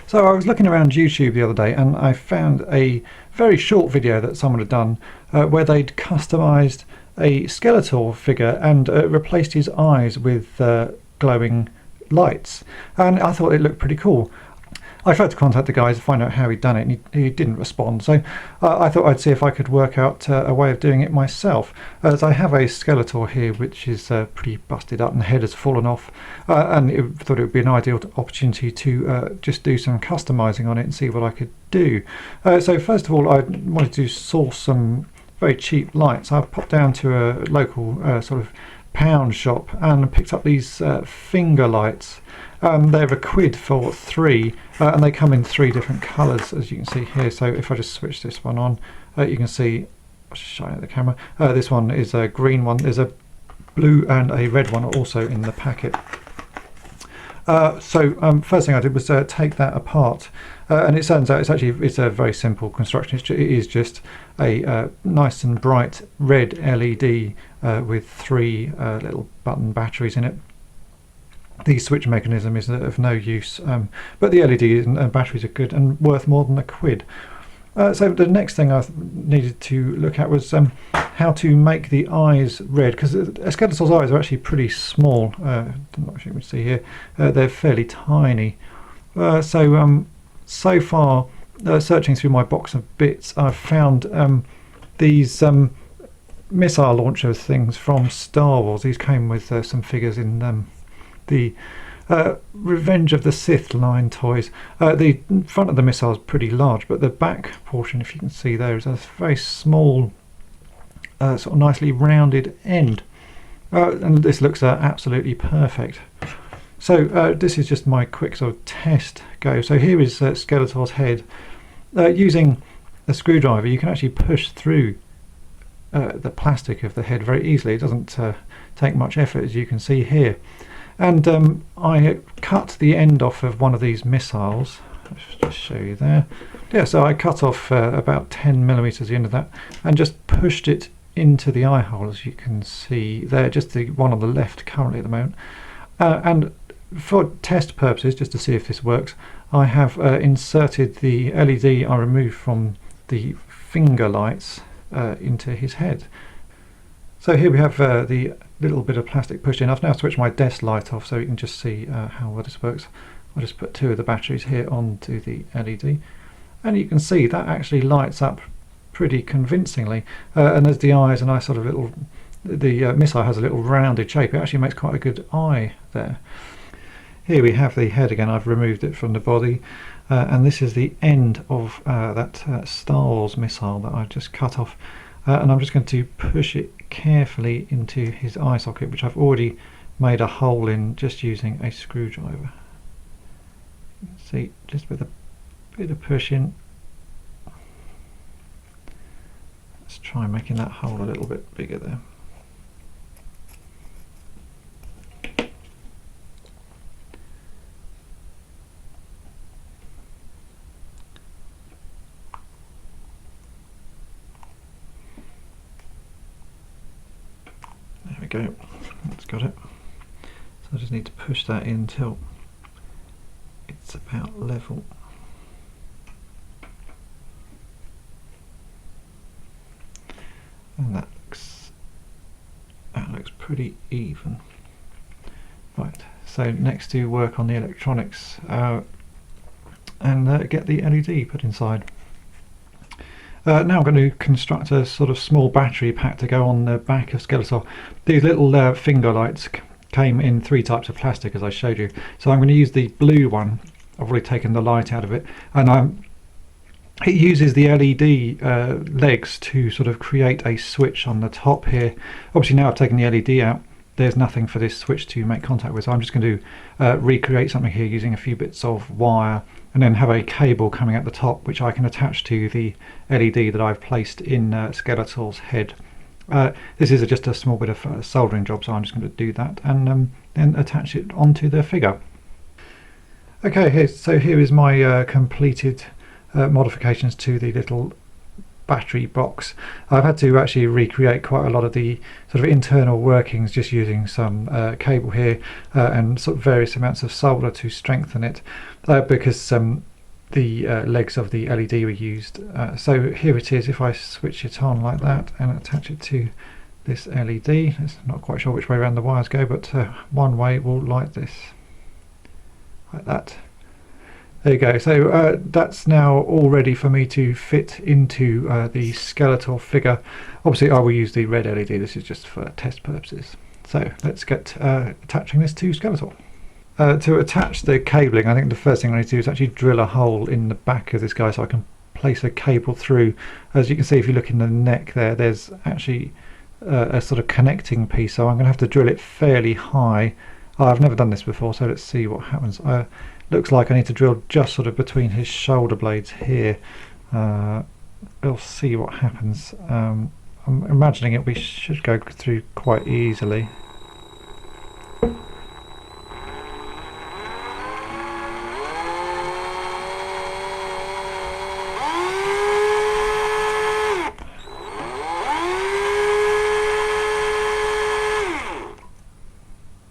So I was looking around YouTube the other day and I found a very short video that someone had done where they'd customised a Skeletor figure and replaced his eyes with glowing lights, and I thought it looked pretty cool. I tried to contact the guys to find out how he'd done it, and he didn't respond, so I thought I'd see if I could work out a way of doing it myself. As I have a Skeletor here which is pretty busted up and the head has fallen off, and I thought it would be an ideal opportunity to just do some customising on it and see what I could do. So first of all, I wanted to source some very cheap lights. I popped down to a local sort of pound shop and picked up these finger lights. They're £1 for 3, and they come in 3 different colours, as you can see here. So if I just switch this one on, you can see, I'll just shine at the camera, this one is a green one, there's a blue and a red one also in the packet. First thing I did was take that apart, and it turns out it's a very simple construction. It is just a nice and bright red LED with 3 little button batteries in it. The switch mechanism is of no use, but the LED and batteries are good and worth more than £1. So the next thing I needed to look at was how to make the eyes red, because Skeletor's eyes are actually pretty small. I'm not sure you can see here, they're fairly tiny. So far, searching through my box of bits, I've found these missile launcher things from Star Wars. These came with some figures in the Revenge of the Sith line toys. The front of the missile is pretty large, but the back portion, if you can see there, is a very small, sort of nicely rounded end, and this looks absolutely perfect. So this is just my quick sort of test go. So here is Skeletor's head. Using a screwdriver you can actually push through the plastic of the head very easily. It doesn't take much effort, as you can see here. And I cut the end off of one of these missiles. Let's just show you there. Yeah, so I cut off about 10mm the end of that and just pushed it into the eye hole, as you can see there, just the one on the left currently at the moment. And for test purposes, just to see if this works, I have inserted the LED I removed from the finger lights into his head. So here we have the little bit of plastic pushed in. I've now switched my desk light off so you can just see how well this works. I'll just put 2 of the batteries here onto the LED, and you can see that actually lights up pretty convincingly. And there's the eyes, and the missile has a little rounded shape. It actually makes quite a good eye there. Here we have the head again. I've removed it from the body, and this is the end of that Star Wars missile that I just cut off. And I'm just going to push it carefully into his eye socket, which I've already made a hole in just using a screwdriver. See, just with a bit of pushing. Let's try making that hole a little bit bigger there. Go, that's got it. So I just need to push that in till it's about level. And that looks pretty even. Right, so next to work on the electronics and get the LED put inside. Now I'm going to construct a sort of small battery pack to go on the back of Skeletor. These little finger lights came in 3 types of plastic, as I showed you. So I'm going to use the blue one. I've already taken the light out of it, and it uses the LED legs to sort of create a switch on the top here. Obviously now I've taken the LED out, there's nothing for this switch to make contact with, so I'm just going to recreate something here using a few bits of wire, and then have a cable coming at the top which I can attach to the LED that I've placed in Skeletor's head. This is just a small bit of soldering job, so I'm just going to do that and then attach it onto the figure. Okay, so here is my completed modifications to the little battery box. I've had to actually recreate quite a lot of the sort of internal workings just using some cable here and sort of various amounts of solder to strengthen it because the legs of the LED were used. So here it is. If I switch it on like that and attach it to this LED, it's not quite sure which way around the wires go, but one way will light this like that. There you go. So that's now all ready for me to fit into the Skeletor figure. Obviously I will use the red LED, this is just for test purposes. So let's get attaching this to Skeletor. To attach the cabling, I think the first thing I need to do is actually drill a hole in the back of this guy so I can place a cable through. As you can see, if you look in the neck there, there's actually a sort of connecting piece, so I'm going to have to drill it fairly high. I've never done this before, so let's see what happens. Looks like I need to drill just sort of between his shoulder blades here. We'll see what happens. I'm imagining we should go through quite easily.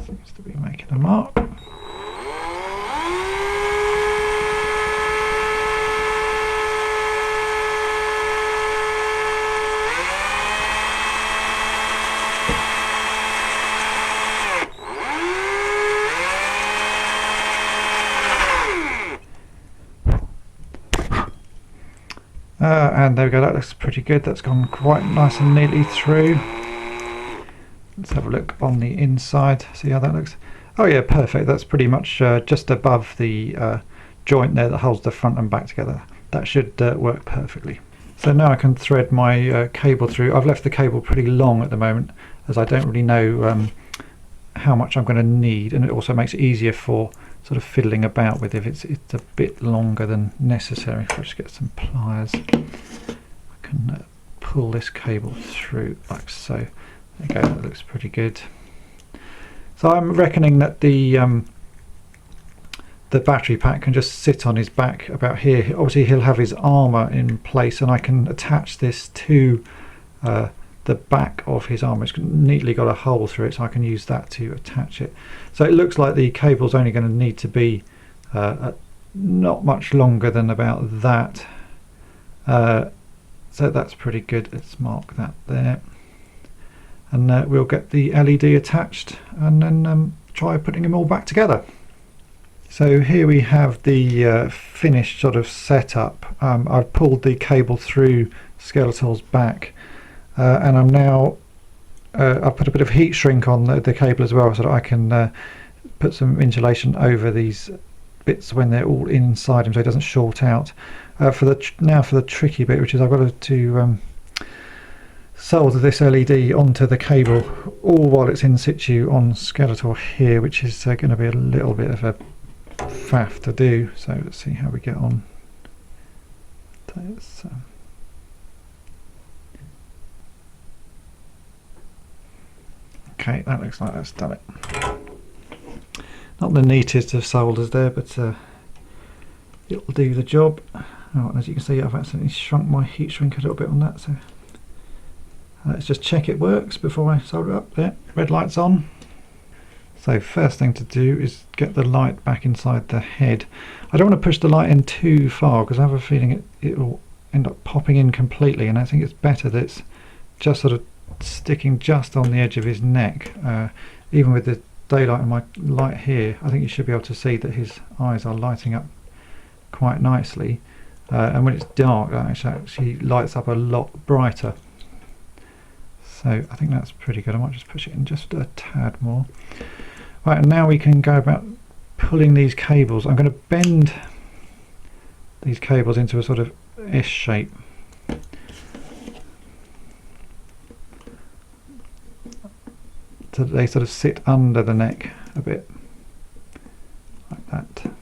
Seems to be making a mark. And there we go, that looks pretty good. That's gone quite nice and neatly through. Let's have a look on the inside, see how that looks. Oh yeah, perfect. That's pretty much just above the joint there that holds the front and back together. That should work perfectly. So now I can thread my cable through. I've left the cable pretty long at the moment as I don't really know how much I'm going to need, and it also makes it easier for sort of fiddling about with if it's a bit longer than necessary. If I just get some pliers, I can pull this cable through like so. There you go, that looks pretty good. So I'm reckoning that the battery pack can just sit on his back about here. Obviously he'll have his armour in place, and I can attach this to the back of his armour. It's neatly got a hole through it, so I can use that to attach it. So it looks like the cable's only going to need to be not much longer than about that. So that's pretty good. Let's mark that there. And we'll get the LED attached and then try putting them all back together. So here we have the finished sort of setup. I've pulled the cable through Skeletor's back, and I'm now I've put a bit of heat shrink on the cable as well, so that I can put some insulation over these bits when they're all inside him, so it doesn't short out. Now for the tricky bit, which is I've got to solder this LED onto the cable all while it's in situ on Skeletor here, which is going to be a little bit of a faff to do. So let's see how we get on. Okay, that looks like that's done it. Not the neatest of solders there, but it'll do the job. Oh, as you can see, I've accidentally shrunk my heat shrink a little bit on that, so let's just check it works before I solder it up. There, red light's on. So first thing to do is get the light back inside the head. I don't want to push the light in too far because I have a feeling it will end up popping in completely, and I think it's better that it's just sort of sticking just on the edge of his neck. Even with the daylight and my light here, I think you should be able to see that his eyes are lighting up quite nicely, and when it's dark it actually lights up a lot brighter. So I think that's pretty good. I might just push it in just a tad more. Right, and now we can go about pulling these cables. I'm going to bend these cables into a sort of S shape. So that they sort of sit under the neck a bit, like that.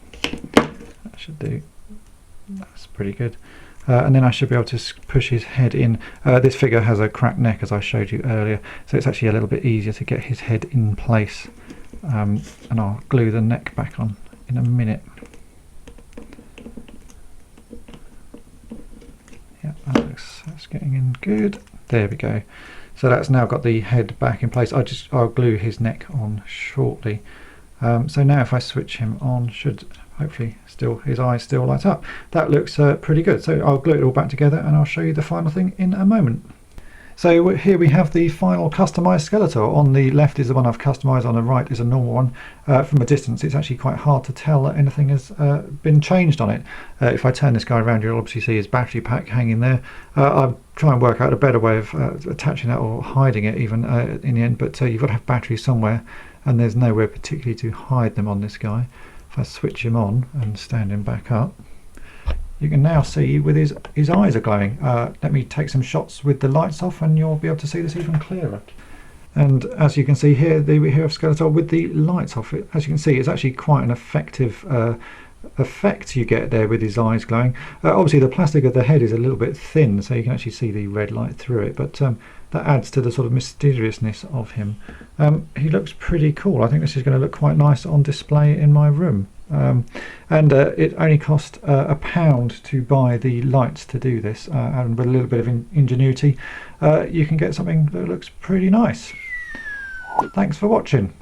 That should do. That's pretty good. And then I should be able to push his head in. This figure has a cracked neck, as I showed you earlier, so it's actually a little bit easier to get his head in place. And I'll glue the neck back on in a minute. Yeah, that's good. There we go. So that's now got the head back in place. I'll glue his neck on shortly. So now if I switch him on, should hopefully his eyes still light up. That looks pretty good. So I'll glue it all back together and I'll show you the final thing in a moment. So here we have the final customized Skeletor. On the left is the one I've customized, on the right is a normal one. From a distance it's actually quite hard to tell that anything has been changed on it. If I turn this guy around, you'll obviously see his battery pack hanging there. I'll try and work out a better way of attaching that, or hiding it even in the end, but you've got to have batteries somewhere, and there's nowhere particularly to hide them on this guy. If I switch him on and stand him back up, you can now see with his eyes are glowing. Let me take some shots with the lights off and you'll be able to see this even clearer. And as you can see here, we have Skeletor with the lights off. As you can see, it's actually quite an effective effect you get there with his eyes glowing. Obviously the plastic of the head is a little bit thin, so you can actually see the red light through it, but that adds to the sort of mysteriousness of him. He looks pretty cool. I think this is going to look quite nice on display in my room. And it only cost £1 to buy the lights to do this, and with a little bit of ingenuity you can get something that looks pretty nice. Thanks for watching.